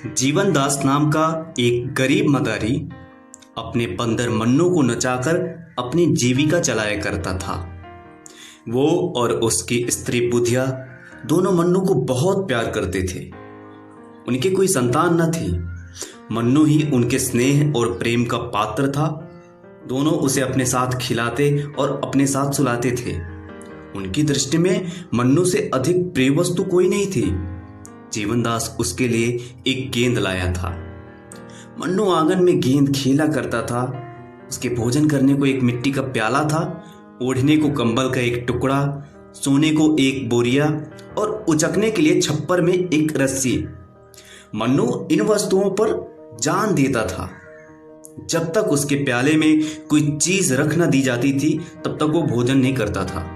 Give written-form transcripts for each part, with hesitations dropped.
जीवन दास नाम का एक गरीब मदारी अपने बंदर मन्नू को नचाकर अपनी जीविका चलाया करता था। वो और उसकी स्त्री बुधिया दोनों मन्नू को बहुत प्यार करते थे। उनके कोई संतान न थी। मन्नू ही उनके स्नेह और प्रेम का पात्र था। दोनों उसे अपने साथ खिलाते और अपने साथ सुलाते थे। उनकी दृष्टि में मन्नू से अधिक प्रिय वस्तु कोई नहीं थी। जीवनदास उसके लिए एक गेंद लाया था। मन्नू आंगन में गेंद खेला करता था। उसके भोजन करने को एक मिट्टी का प्याला था, ओढ़ने को कंबल का एक टुकड़ा, सोने को एक बोरिया और उचकने के लिए छप्पर में एक रस्सी। मन्नू इन वस्तुओं पर जान देता था। जब तक उसके प्याले में कोई चीज रख न दी जाती थी तब तक वो भोजन नहीं करता था।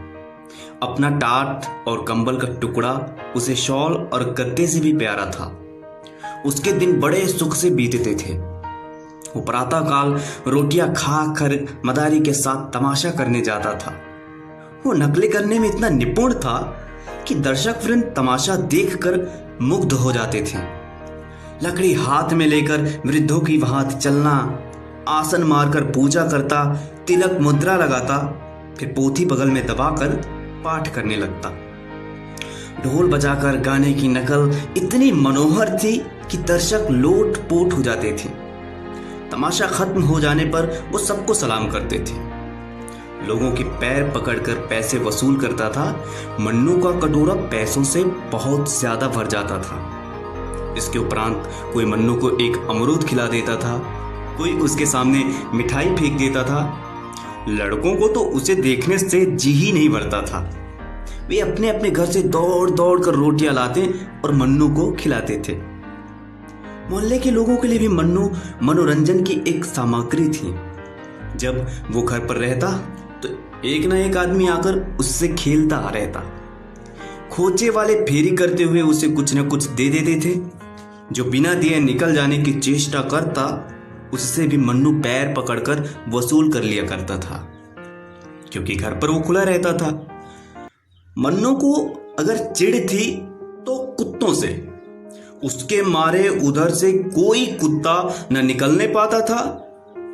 अपना टाट और कंबल का टुकड़ा उसे शॉल और गद्दे से भी प्यारा था। उसके दिन बड़े सुख से बीतते थे। वो प्रातःकाल रोटियां खा कर मदारी के साथ तमाशा करने जाता था। वो नकलें करने में इतना निपुण था कि दर्शक वृंद तमाशा देखकर मुग्ध हो जाते थे। लकड़ी हाथ में लेकर वृद्धों की भांति चलना, आसन मारकर पूजा करता, तिलक मुद्रा लगाता, फिर पोथी बगल में दबाकर पाठ करने लगता। ढोल बजाकर गाने की नकल इतनी मनोहर थी कि दर्शक लोट पोट हो जाते थे। तमाशा खत्म हो जाने पर वो सबको सलाम करते थे। लोगों के पैर पकड़कर पैसे वसूल करता था। मन्नू का कटोरा पैसों से बहुत ज्यादा भर जाता था। इसके उपरांत कोई मन्नू को एक अमरूद खिला देता था, कोई उसके सामने मिठाई फेंक देता था। लड़कों को तो उसे देखने से जी ही नहीं भरता था। वे अपने अपने घर से दौड़ दौड़ कर रोटियां लाते और मन्नू को खिलाते थे। मोहल्ले के लोगों के लिए भी मन्नू मनोरंजन की एक सामग्री थी। जब वो घर पर रहता तो एक ना एक आदमी आकर उससे खेलता रहता। खोचे वाले फेरी करते हुए उसे कुछ न कुछ दे देते थे। जो बिना दिए निकल जाने की चेष्टा करता उससे भी मन्नू पैर पकड़कर वसूल कर लिया करता था, क्योंकि घर पर वो खुला रहता था। मन्नू को अगर चिढ़ थी तो कुत्तों से। उसके मारे उधर से कोई कुत्ता न निकलने पाता था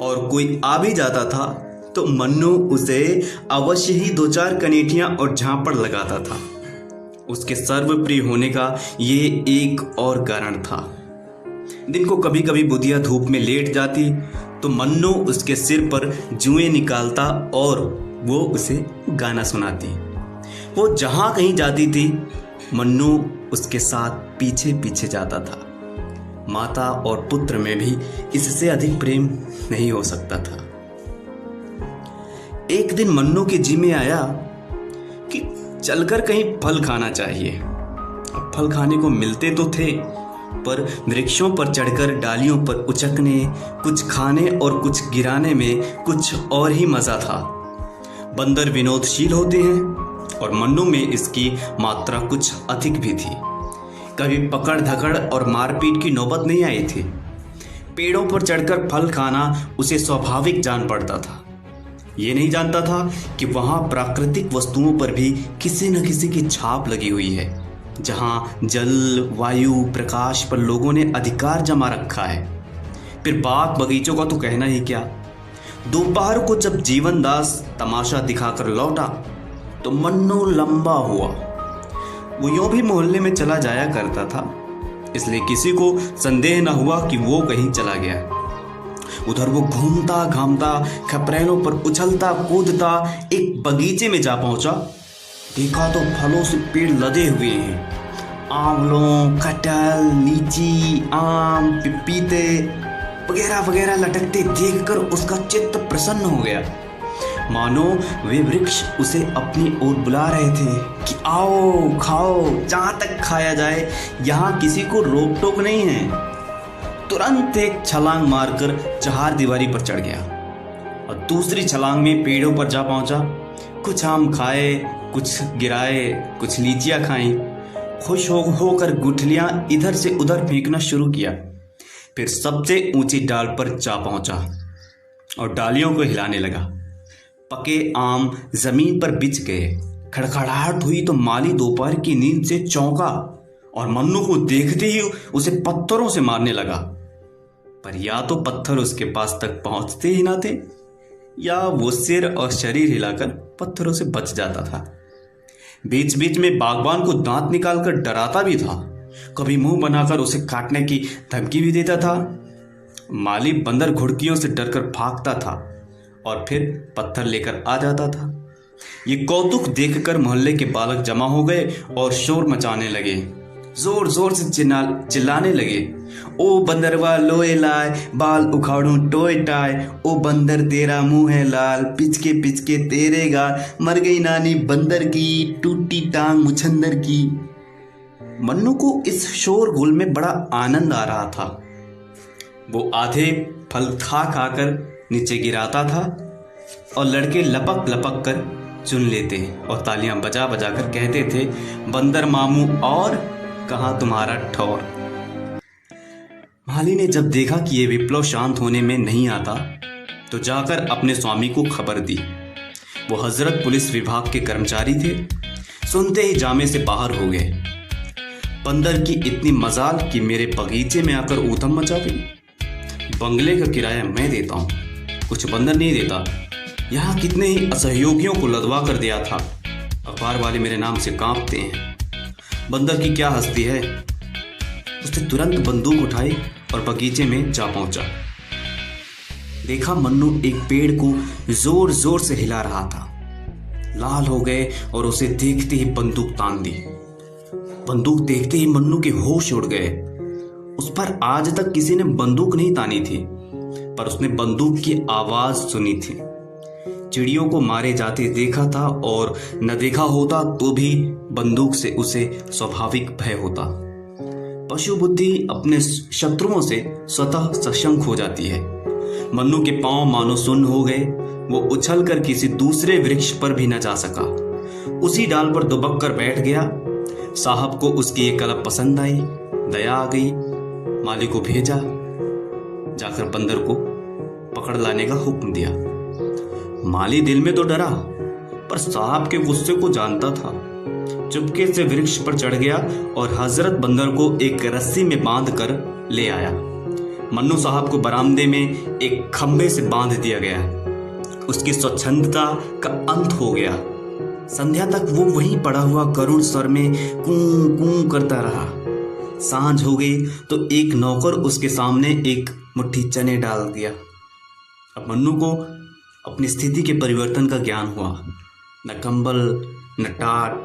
और कोई आ भी जाता था तो मन्नू उसे अवश्य ही दो चार कनेटियां और झापड़ लगाता था। उसके सर्वप्रिय होने का ये एक और कारण था। दिन को कभी कभी बुधिया धूप में लेट जाती तो मन्नू उसके सिर पर जुएं निकालता और वो उसे गाना सुनाती। वो जहां कहीं जाती थी मन्नू उसके साथ पीछे पीछे जाता था। माता और पुत्र में भी इससे अधिक प्रेम नहीं हो सकता था। एक दिन मन्नू के जी में आया कि चलकर कहीं फल खाना चाहिए। अब फल खाने को मिलते तो थे, पर वृक्षों पर चढ़कर डालियों पर उचकने, कुछ खाने और कुछ गिराने में कुछ और ही मजा था। बंदर विनोदशील होते हैं और मन्नू में इसकी मात्रा कुछ अधिक भी थी। कभी पकड़ धकड़ और मारपीट की नौबत नहीं आई थी। पेड़ों पर चढ़कर फल खाना उसे स्वाभाविक जान पड़ता था। ये नहीं जानता था कि वहां प्राकृतिक वस्तुओं पर भी किसी न किसी की छाप लगी हुई है। जहां जल, वायु, प्रकाश पर लोगों ने अधिकार जमा रखा है। फिर बाग बगीचों का तो कहना ही क्या। दोपहर को जब जीवनदास तमाशा दिखाकर लौटा तो मन्नू लंबा हुआ। वो यूं भी मोहल्ले में चला जाया करता था, इसलिए किसी को संदेह न हुआ कि वो कहीं चला गया। उधर वो घूमता घामता, खपरेलों पर उछलता कूदता एक बगीचे में जा पहुंचा। देखा तो फलों से पेड़ लदे हुए हैं। आंवलों, कटहल, लीची, आम, पपीते वगैरह वगैरह लटकते देखकर उसका चित्त प्रसन्न हो गया। मानो वे वृक्ष उसे अपनी ओर बुला रहे थे कि आओ खाओ, जहां तक खाया जाए, यहाँ किसी को रोक टोक नहीं है। तुरंत एक छलांग मारकर चार दीवारी पर चढ़ गया और दूसरी छलांग में पेड़ों पर जा पहुंचा। कुछ आम खाए, कुछ गिराए, कुछ लीचियां खाई। खुश होकर गुठलियां इधर से उधर फेंकना शुरू किया। फिर सबसे ऊंची डाल पर जा पहुंचा और डालियों को हिलाने लगा। पके आम जमीन पर बिछ गए। खड़खड़ाहट हुई तो माली दोपहर की नींद से चौंका और मन्नू को देखते ही उसे पत्थरों से मारने लगा। पर या तो पत्थर उसके पास तक पहुंचते ही ना थे, या वो सिर और शरीर हिलाकर पत्थरों से बच जाता था। बीच बीच में बागबान को दांत निकालकर डराता भी था, कभी मुंह बनाकर उसे काटने की धमकी भी देता था। माली बंदर घुड़कियों से डरकर भागता था और फिर पत्थर लेकर आ जाता था। ये कौतुक देखकर मोहल्ले के बालक जमा हो गए और शोर मचाने लगे, जोर जोर से चिल्लाने लगे, ओ बंदरवा लोए लाए, बाल उखाड़ूं टोए टाए, ओ बंदर तेरा मुंह है लाल, पिचके पिचके तेरे गाल, मर गई नानी बंदर की, टूटी टांग मुछंदर की। मन्नू को इस शोरगुल में बड़ा आनंद आ रहा था। वो आधे फल खा खाकर नीचे गिराता था और लड़के लपक लपक कर चुन लेते और तालियां बजा बजा कर कहते थे, बंदर मामू और कहाँ तुम्हारा ठौर। माली ने जब देखा कि ये विप्लव शांत होने में नहीं आता तो जाकर अपने स्वामी को खबर दी। वो हजरत पुलिस विभाग के कर्मचारी थे। सुनते ही जामे से बाहर हो गए। बंदर की इतनी मजाल कि मेरे बगीचे में आकर ऊधम मचा गई। बंगले का किराया मैं देता हूँ, कुछ बंदर नहीं देता। यहाँ कितने ही असहयोगियों को लदवा कर दिया था। अखबार वाले मेरे नाम से कांपते हैं। बंदर की क्या हस्ती है। उसने तुरंत बंदूक उठाई और बगीचे में जा पहुंचा। देखा मन्नू एक पेड़ को जोर जोर से हिला रहा था। लाल हो गए और उसे देखते ही बंदूक तान दी। बंदूक देखते ही मन्नू के होश उड़ गए। उस पर आज तक किसी ने बंदूक नहीं तानी थी, पर उसने बंदूक की आवाज सुनी थी। चिड़ियों को मारे जाते देखा था और न देखा होता तो भी बंदूक से उसे स्वाभाविक भय होता। पशु बुद्धि अपने शत्रुओं से स्वतः सशंक हो जाती है। मन्नू के पांव मानो सुन्न हो गए। वो उछलकर किसी दूसरे वृक्ष पर भी न जा सका। उसी डाल पर दुबक कर बैठ गया। साहब को उसकी ये कला पसंद आई, दया आ गई। माली को भेजा, जाकर बंदर को पकड़ लाने का हुक्म दिया। माली दिल में तो डरा, पर साहब के गुस्से को जानता था। चुपके से वृक्ष पर चढ़ गया और हजरत बंदर को एक रस्सी में बांध कर ले आया। मन्नू साहब को बरामदे में एक खंबे से बांध दिया गया। उसकी स्वच्छंदता का अंत हो गया। संध्या तक वो वहीं पड़ा हुआ करुण स्वर में कूं कूं करता रहा। सांझ हो गई तो एक नौकर उसके सामने एक मुट्ठी चने डाल दिया। अब मन्नू को अपनी स्थिति के परिवर्तन का ज्ञान हुआ। न कंबल न टाट,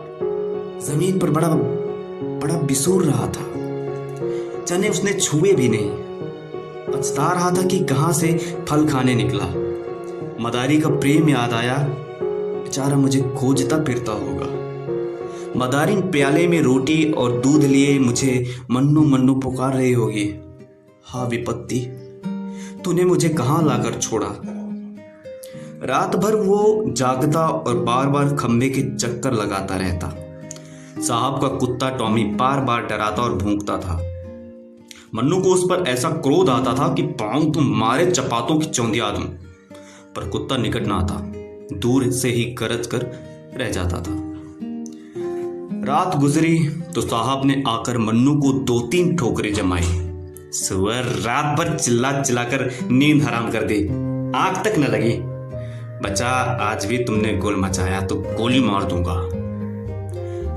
जमीन पर बड़ा बड़ा बिसूर रहा था। चने उसने छुए भी नहीं। पछता रहा था कि कहां से फल खाने निकला। मदारी का प्रेम याद आया। बेचारा मुझे खोजता फिरता होगा। मदारी प्याले में रोटी और दूध लिए मुझे मन्नू मन्नू पुकार रही होगी। हाँ विपत्ति, तूने मुझे कहां लाकर छोड़ा। रात भर वो जागता और बार बार खंबे के चक्कर लगाता रहता। साहब का कुत्ता टॉमी बार बार डराता और भौंकता था। मन्नू को उस पर ऐसा क्रोध आता था कि पांव तो मारे चपातों की चौंधिया दूं, पर कुत्ता निकट ना आता। दूर से ही गरज कर रह जाता था। रात गुजरी तो साहब ने आकर मन्नू को 2-3 ठोकरें जमाई। सुअर, रात भर चिल्ला चिल्लाकर नींद हराम कर दी, आंख तक न लगी। बच्चा, आज भी तुमने गोल मचाया तो गोली मार दूंगा।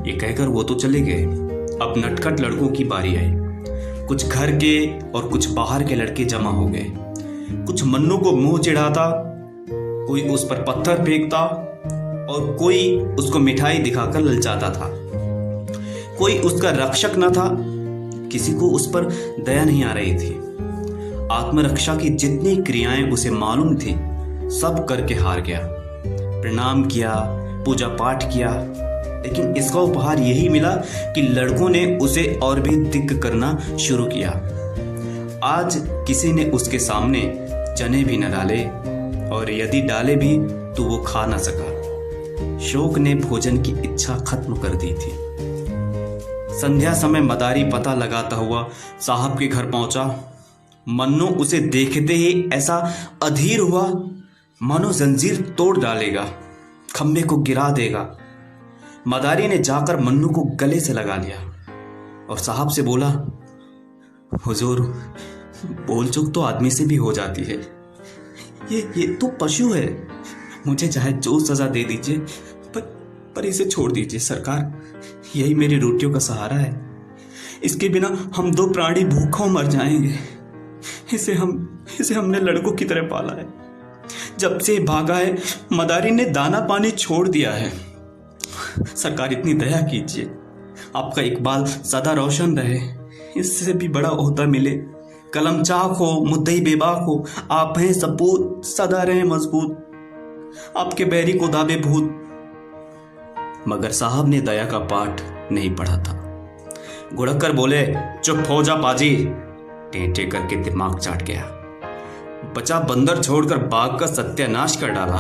ये कहकर वो तो चले गए। अब नटखट लड़कों की बारी आई। कुछ घर के और कुछ बाहर के लड़के जमा हो गए। कुछ मन्नू को मुंह चिढ़ाता, कोई उस पर पत्थर फेंकता और कोई उसको मिठाई दिखाकर ललचाता था। कोई उसका रक्षक न था। किसी को उस पर दया नहीं आ रही थी। आत्मरक्षा की जितनी क्रियाएं उसे मालूम थी सब करके हार गया। प्रणाम किया, पूजा पाठ किया, लेकिन इसका उपहार यही मिला कि लड़कों ने उसे और भी दिक्क करना शुरू किया। आज किसी ने उसके सामने चने भी न डाले, और यदि डाले भी तो वो खा न सका। शोक ने भोजन की इच्छा खत्म कर दी थी। संध्या समय मदारी पता लगाता हुआ साहब के घर पहुंचा। मन्नू उसे देखते ही ऐसा अधीर हुआ मानो जंजीर तोड़ डालेगा, खंबे को गिरा देगा। मदारी ने जाकर मन्नू को गले से लगा लिया। और साहब से बोला, हुजूर, बोल चूक तो आदमी से भी हो जाती है। ये तो पशु है, मुझे चाहे जो सजा दे दीजिए, पर इसे छोड़ दीजिए सरकार। यही मेरी रोटियों का सहारा है। इसके बिना हम दो प्राणी भूखों मर जाएंगे। इसे हमने लड़कों की तरह पाला है। जब से भागा है, मदारी ने दाना पानी छोड़ दिया है। सरकार, इतनी दया कीजिए। आपका इकबाल सदा रोशन रहे, इससे भी बड़ा ओहदा मिले। कलम चाक हो, मुद्दई बेबाक हो, आप हैं सपूत, सदा रहे मजबूत। आपके बैरी को दावे भूत। मगर साहब ने दया का पाठ नहीं पढ़ा था। गुड़क कर बोले, चुप हो जा पाजी। टेंटे करके दिमाग चाट गया। बचा बंदर छोड़कर बाघ का सत्यानाश कर डाला,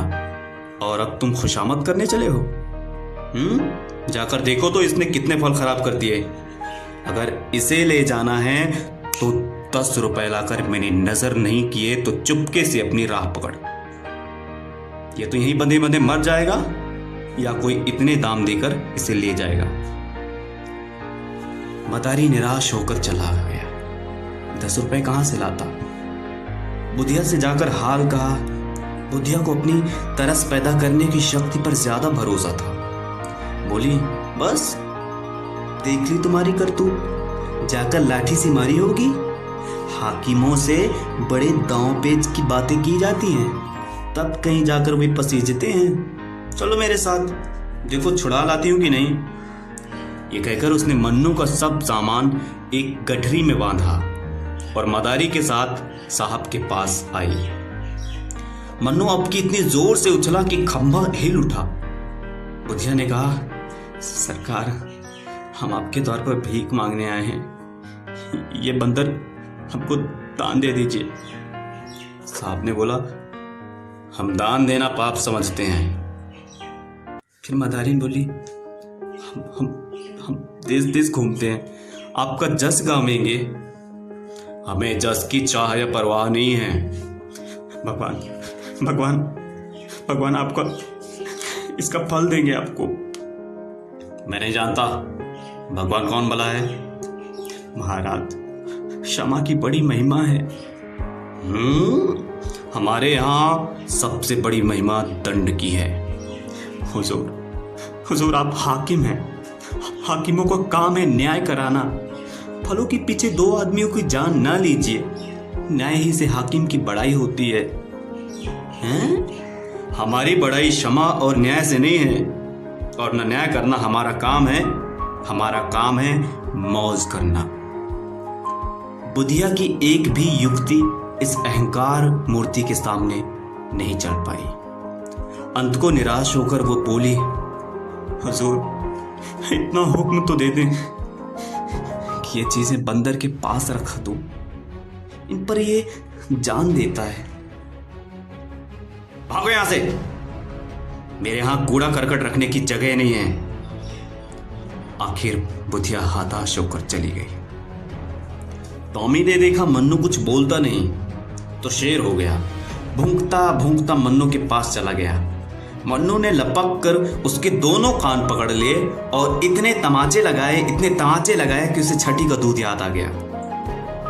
और अब तुम खुशामद करने चले हो? जाकर देखो तो इसने कितने फल खराब कर दिए। अगर इसे ले जाना है तो 10 रुपए लाकर मैंने नजर नहीं किए तो चुपके से अपनी राह पकड़। ये तो यहीं बंधे बंधे मर जाएगा, या कोई इतने दाम देकर इसे ले जाएगा। मदारी निराश होकर चला गया। 10 रुपए कहां से लाता? बुधिया से जाकर हाल कहा। बुधिया को अपनी तरस पैदा करने की शक्ति पर ज्यादा भरोसा था। बोली, बस देख ली तुम्हारी करतूत, जाकर लाठी से मारी होगी। हाकिमों से बड़े दांव पेच की बातें की जाती हैं, तब कहीं जाकर वे पसीजते हैं। चलो मेरे साथ, देखो छुड़ा लाती हूं कि नहीं। ये कहकर उसने मन्नू का सब सामान एक गठरी में बांधा और मदारी के साथ साहब के पास आई। मन्नू अब की इतनी जोर से उछला कि खंभा हिल उठा। बुधिया ने कहा, सरकार, हम आपके द्वार पर भीख मांगने आए हैं, ये बंदर हमको दान दे दीजिए। साहब ने बोला, हम दान देना पाप समझते हैं। फिर मदारी बोली, हम देश देश घूमते हैं, आपका जस गावेंगे। हमें जस की चाह या परवाह नहीं है। भगवान भगवान भगवान आपका इसका फल देंगे आपको। मैं नहीं जानता भगवान कौन भला है। महाराज, क्षमा की बड़ी महिमा है। हमारे यहाँ सबसे बड़ी महिमा दंड की है। हुजूर, आप हाकिम हैं। हाकिमों का काम है न्याय कराना। फलों के पीछे 2 आदमियों की जान ना लीजिए। न्याय ही से हाकिम की बड़ाई होती है। हमारी बड़ाई क्षमा और न्याय से नहीं है, और न न्याय करना हमारा काम है। हमारा काम है मौज करना। बुधिया की एक भी युक्ति इस अहंकार मूर्ति के सामने नहीं चल पाई। अंत को निराश होकर वो बोली, हुजूर, इतना हुक्म तो दे दें कि ये चीजें बंदर के पास रख दूं। इन पर ये जान देता है। भागो यहां से, मेरे यहां कूड़ा करकट रखने की जगह नहीं है। आखिर बुधिया हताश होकर चली गई। टॉमी ने देखा मन्नू कुछ बोलता नहीं तो शेर हो गया। भूंकता भूंकता मन्नू के पास चला गया। मन्नू ने लपक कर उसके दोनों कान पकड़ लिए और इतने तमाचे लगाए कि उसे छठी का दूध याद आ गया।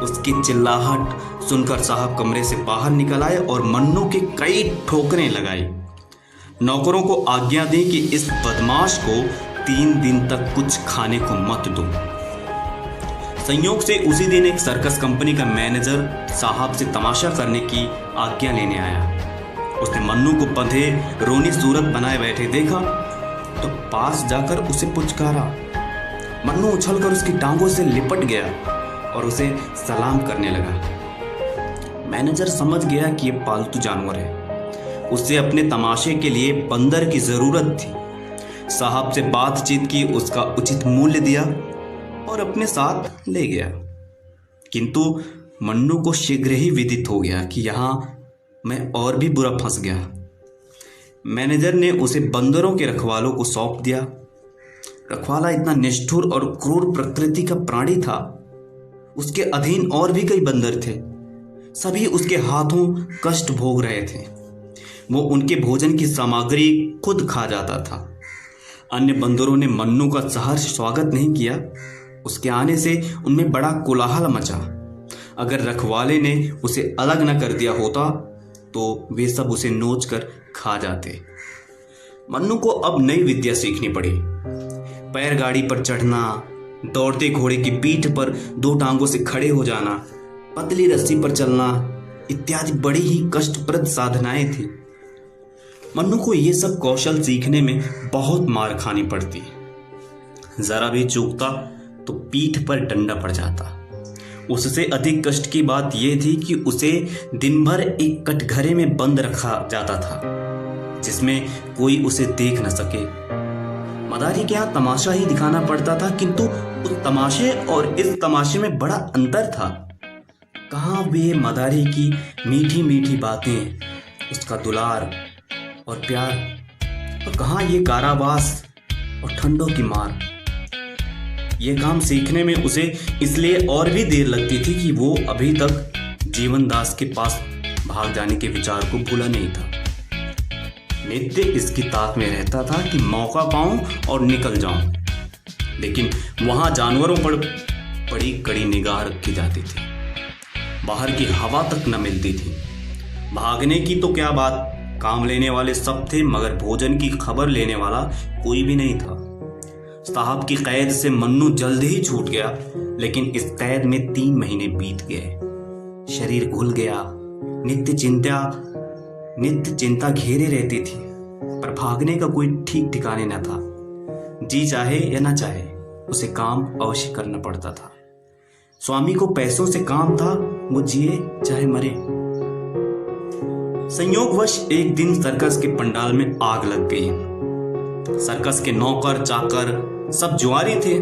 उसकी चिल्लाहट सुनकर साहब कमरे से बाहर निकल आए और मन्नू के कई ठोकरें लगाई। नौकरों को आज्ञा दी कि इस बदमाश को 3 दिन तक कुछ खाने को मत दो। संयोग से उसी दिन एक सर्कस कंपनी का मैनेजर साहब से तमाशा करने की आज्ञा लेने आया। उसने मन्नू को बंधे रोनी सूरत बनाए बैठे देखा तो पास जाकर उसे पुचकारा। मन्नू उछलकर उसकी टांगों से लिपट गया और उसे सलाम करने लगा। मैनेजर समझ गया कि यह पालतू जानवर है। उसे अपने तमाशे के लिए बंदर की जरूरत थी। साहब से बातचीत की, उसका उचित मूल्य दिया और अपने साथ ले गया। किंतु मन्नू को शीघ्र ही विदित हो गया कि यहां मैं और भी बुरा फंस गया। मैनेजर ने उसे बंदरों के रखवालों को सौंप दिया। रखवाला इतना निष्ठुर और क्रूर प्रकृति का प्राणी था। उसके अधीन और भी कई बंदर थे। सभी उसके हाथों कष्ट भोग रहे थे। वो उनके भोजन की सामग्री खुद खा जाता था। अन्य बंदरों ने मन्नू का सहर्ष स्वागत नहीं किया, उसके आने से उनमें बड़ा कोलाहल मचा। अगर रखवाले ने उसे अलग न कर दिया होता तो वे सब उसे नोच कर खा जाते। मन्नू को अब नई विद्या सीखनी पड़ी। पैर गाड़ी पर चढ़ना, दौड़ते घोड़े की पीठ पर 2 टांगों से खड़े हो जाना, पतली रस्सी पर चलना इत्यादि बड़ी ही कष्टप्रद साधनाएं थी। मन्नू को ये सब कौशल सीखने में बहुत मार खानी पड़ती। जरा भी चूकता तो पीठ पर डंडा पड़ जाता। उससे अधिक कष्ट की बात यह थी कि उसे दिन भर एक कटघरे में बंद रखा जाता था, जिसमें कोई उसे देख न सके। मदारी के यहाँ तमाशा ही दिखाना पड़ता था, किंतु उस तमाशे और इस तमाशे में बड़ा अंतर था। कहाँ वे मदारी की मीठी मीठी बातें, उसका दुलार और प्यार, और कहाँ ये कारावास और ठंडों की मार। ये काम सीखने में उसे इसलिए और भी देर लगती थी कि वो अभी तक जीवन दास के पास भाग जाने के विचार को भूला नहीं था। नित्य इसकी ताक में रहता था कि मौका पाऊं और निकल जाऊं, लेकिन वहां जानवरों पर बड़ी कड़ी निगाह रखी जाती थी। बाहर की हवा तक न मिलती थी। भागने की तो क्या बात, काम लेने वाले सब थे, मगर भोजन की खबर लेने वाला कोई भी नहीं था। साहब की कैद से मन्नू जल्द ही छूट गया, लेकिन इस कैद में 3 महीने बीत गए। शरीर घुल गया। नित्य चिंता घेरे रहती थी, पर भागने का कोई ठीक ठिकाने न था। जी चाहे या न चाहे उसे काम अवश्य करना पड़ता था। स्वामी को पैसों से काम था, वो जिए चाहे मरे। संयोगवश एक दिन सर्कस के पंडाल में आग लग गई। सर्कस के नौकर चाकर सब जुआरी थे।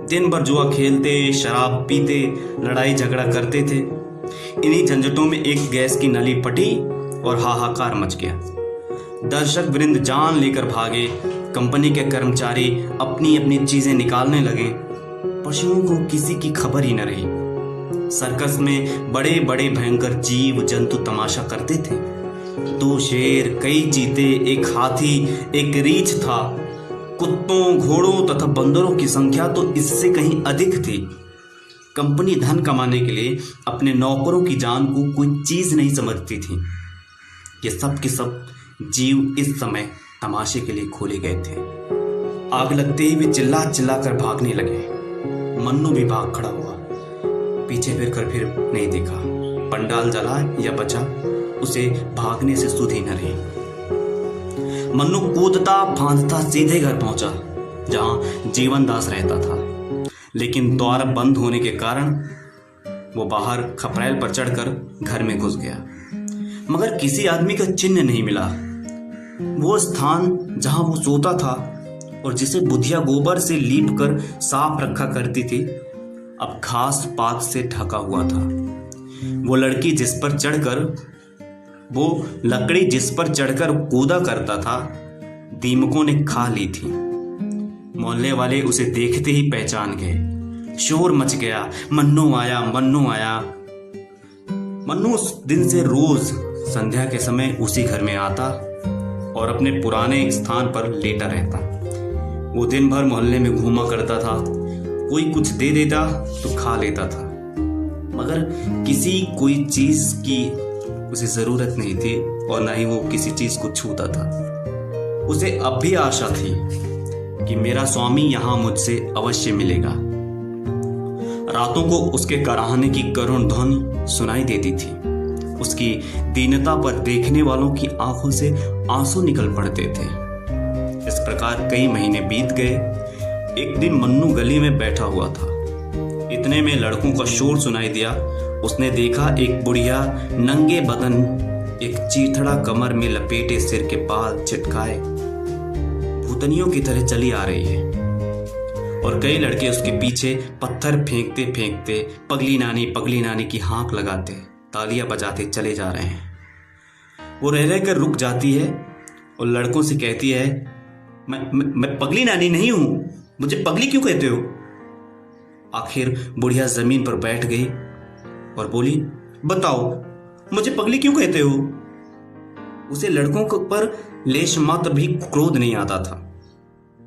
दिन भर जुआ खेलते, शराब पीते, लड़ाई झगड़ा करते थे। इन्हीं झंझटों में एक गैस की नली फटी और हाहाकार मच गया। दर्शक वृंद जान लेकर भागे। कंपनी के कर्मचारी अपनी अपनी चीजें निकालने लगे। पशुओं को किसी की खबर ही न रही। सर्कस में बड़े बड़े भयंकर जीव जंतु तमाशा करते थे। 2 शेर, कई चीते, एक हाथी, एक रीछ था। कुत्तों, घोड़ों तथा बंदरों की संख्या तो इससे कहीं अधिक थी। कंपनी धन कमाने के लिए अपने नौकरों की जान को कोई चीज नहीं समझती थी। ये सब के सब जीव इस समय तमाशे के लिए खोले गए थे। आग लगते ही वे चिल्ला चिल्ला कर भागने लगे। मन्नू भी भाग खड़ा हुआ। पीछे फिर नहीं देखा। पंडाल जला या बचा, उसे भागने से सुध ही न रही। मन्नू कूदता फांदता सीधे घर पहुंचा, जहां जीवन दास रहता था। लेकिन द्वार बंद होने के कारण वो बाहर खपरेल पर चढ़कर घर में घुस गया, मगर किसी आदमी का चिन्ह नहीं मिला। वो स्थान जहां वो सोता था और जिसे बुधिया गोबर से लीप कर साफ रखा करती थी, अब घास पात से ढका हुआ था। वो लकड़ी जिस पर चढ़कर कूदा करता था, दीमकों ने खा ली थी। मोहल्ले वाले उसे देखते ही पहचान गए। शोर मच गया, मन्नू आया, मन्नू आया। मन्नू उस दिन से रोज संध्या के समय उसी घर में आता और अपने पुराने स्थान पर लेटा रहता। वो दिन भर मोहल्ले में घूमा करता था। कोई कुछ दे देता तो खा लेता था, मगर कोई चीज की उसे जरूरत नहीं थी और न ही वो किसी चीज को छूता था। उसे अब भी आशा थी कि मेरा स्वामी यहां मुझसे अवश्य मिलेगा। रातों को उसके कराहने की करुण ध्वनि सुनाई देती थी। उसकी दीनता पर देखने वालों की आंखों से आंसू निकल पड़ते थे। इस प्रकार कई महीने बीत गए। एक दिन मन्नू गली में बैठा हुआ था। इतने में लड़कों का शोर सुनाई दिया। उसने देखा एक बुढ़िया नंगे बदन, एक चीथड़ा कमर में लपेटे सिर के बाल चिटकाए भूतनियों की तरह चली आ रही है, और कई लड़के उसके पीछे पत्थर फेंकते फेंकते पगली नानी की हाँक लगाते, तालियां बजाते चले जा रहे हैं। वो रह रहकर रुक जाती है और लड़कों से कहती है, मैं पगली नानी नहीं हूं, मुझे पगली क्यों कहते हो? आखिर बुढ़िया जमीन पर बैठ गई और बोली, बताओ मुझे पगली क्यों कहते हो? उसे लड़कों पर लेश मात्र भी क्रोध नहीं आता था।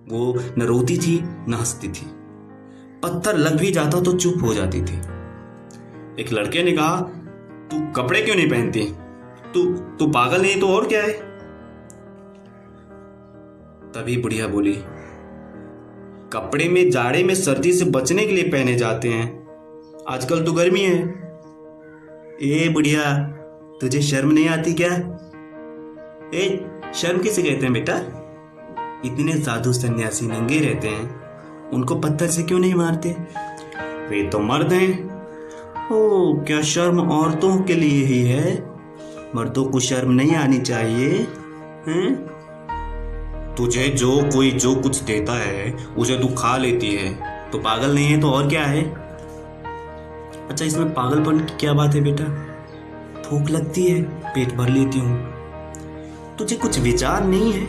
वो न रोती थी न हंसती थी। पत्थर लग भी जाता तो चुप हो जाती थी। एक लड़के ने कहा, तू कपड़े क्यों नहीं पहनती? तू तू पागल नहीं तो और क्या है? तभी बुढ़िया बोली, कपड़े में जाड़े में सर्दी से बचने के लिए पहने जाते हैं, आजकल तो गर्मी है। ए बुढ़िया, तुझे शर्म नहीं आती क्या? ए, शर्म किसे कहते हैं बेटा? इतने साधु सन्यासी नंगे रहते हैं, उनको पत्थर से क्यों नहीं मारते? वे तो मर्द हैं। ओ, क्या शर्म औरतों के लिए ही है? मर्दों को शर्म नहीं आनी चाहिए हैं? तुझे जो कोई जो कुछ देता है उसे तू खा लेती है, तो पागल नहीं है तो और क्या है? अच्छा, इसमें पागलपन की क्या बात है बेटा? भूख लगती है, पेट भर लेती हूँ। तुझे कुछ विचार नहीं है?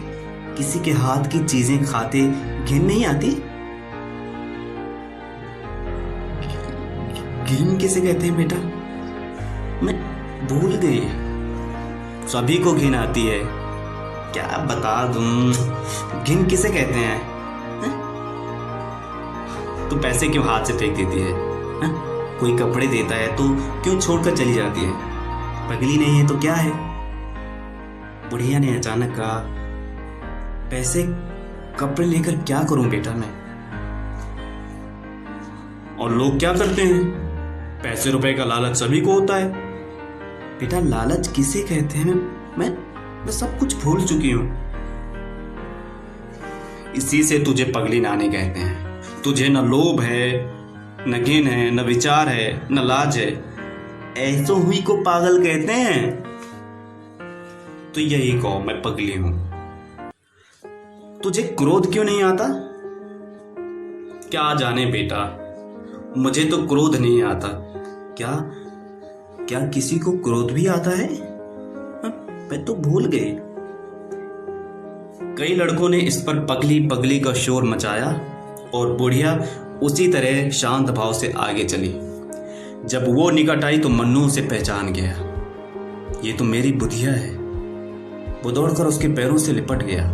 किसी के हाथ की चीजें खाते घिन नहीं आती? घिन किसे कहते हैं बेटा? मैं भूल गई। सभी को घिन आती है, क्या बता दूं? घिन किसे कहते हैं? तू पैसे क्यों हाथ से फेंक देती है? कोई कपड़े देता है तो क्यों छोड़कर चली जाती है? पगली नहीं है तो क्या है? बुढ़िया ने अचानक कहा, पैसे कपड़े लेकर क्या करूं बेटा मैं? और लोग क्या करते हैं? पैसे रुपए का लालच सभी को होता है। बेटा, लालच किसे कहते हैं? मैं सब कुछ भूल चुकी हूं। इसी से तुझे पगली नानी कहते हैं। तुझे न लोभ है, न घिन है, न विचार है, न लाज है। ऐसो हुई को पागल कहते हैं। तो यही कहो मैं पगली हूं। तुझे क्रोध क्यों नहीं आता? क्या जाने बेटा, मुझे तो क्रोध नहीं आता। क्या किसी को क्रोध भी आता है? मैं तो भूल गई। कई लड़कों ने इस पर पगली पगली का शोर मचाया और बुढ़िया उसी तरह शांत भाव से आगे चली। जब वो निकट आई तो मन्नू उसे पहचान गया। ये तो मेरी बुढ़िया है। वो दौड़कर उसके पैरों से लिपट गया।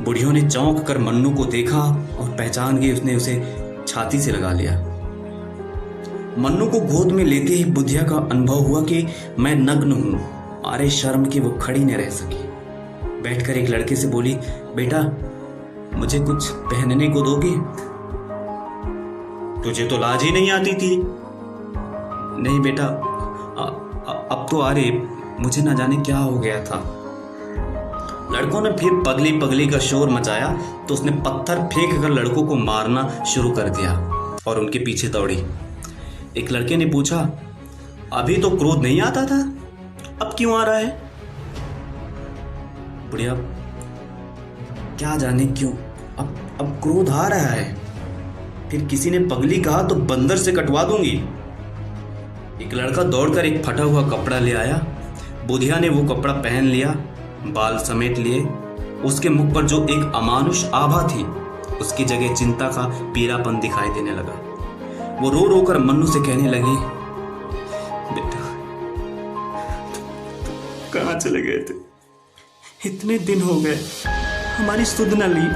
बुढ़ियों ने चौंक कर मन्नू को देखा और पहचान गई। उसने उसे छाती से लगा लिया। मन्नू को गोद में लेते ही बुढ़िया का अनुभव हुआ कि मैं नग्न हूं। अरे शर्म की वो खड़ी न रह सकी। बैठकर एक लड़के से बोली, बेटा मुझे कुछ पहनने को दोगे? तुझे तो लाज ही नहीं आती थी। नहीं बेटा, अब तो आ रही, मुझे ना जाने क्या हो गया था। लड़कों ने फिर पगली पगली का शोर मचाया तो उसने पत्थर फेंक कर लड़कों को मारना शुरू कर दिया और उनके पीछे दौड़ी। एक लड़के ने पूछा, अभी तो क्रोध नहीं आता था, अब क्यों आ रहा है? बुढ़िया, क्या जाने क्यों अब क्रोध आ रहा है। फिर किसी ने पगली कहा तो बंदर से कटवा दूंगी। एक लड़का दौड़कर एक फटा हुआ कपड़ा ले आया। बुढ़िया ने वो कपड़ा पहन लिया, बाल समेट लिए। उसके मुख पर जो एक अमानुष आभा थी, उसकी जगह चिंता का पीलापन दिखाई देने लगा। वो रो रो कर मन्नू से कहने लगी, बेटा कहाँ चले गए थे? इतने दिन हो गए, हमारी सुध न ली।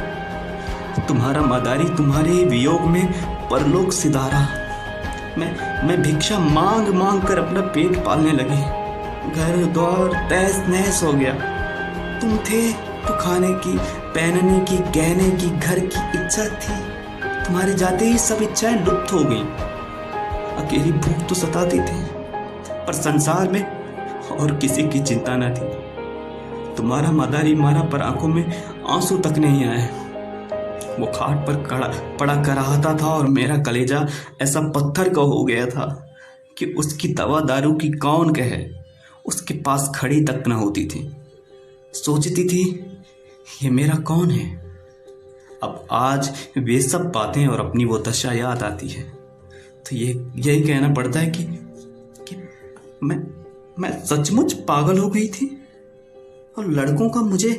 तुम्हारा मदारी तुम्हारे वियोग में परलोक सिधारा। मैं भिक्षा मांग मांग कर अपना पेट पालने लगी। घर द्वार तहस नहस हो गया। तुम थे तो खाने की, पहनने की, गहने की, घर की इच्छा थी। तुम्हारे जाते ही सब इच्छाएं लुप्त हो गई। अकेली भूख तो सताती थी, पर संसार में और किसी की चिंता न थी। तुम्हारा मदारी मारा पर आंखों में आंसू तक नहीं आए। वो खाट पर पड़ा कराहता था और मेरा कलेजा ऐसा पत्थर का हो गया था कि उसकी दवा दारू की कौन कहे। उसके पास खड़ी तक न होती थी। सोचती थी, ये मेरा कौन है? अब आज वे सब बातें और अपनी वो दशा याद आती है तो यही कहना पड़ता है कि मैं सचमुच पागल हो गई थी और लड़कों का मुझे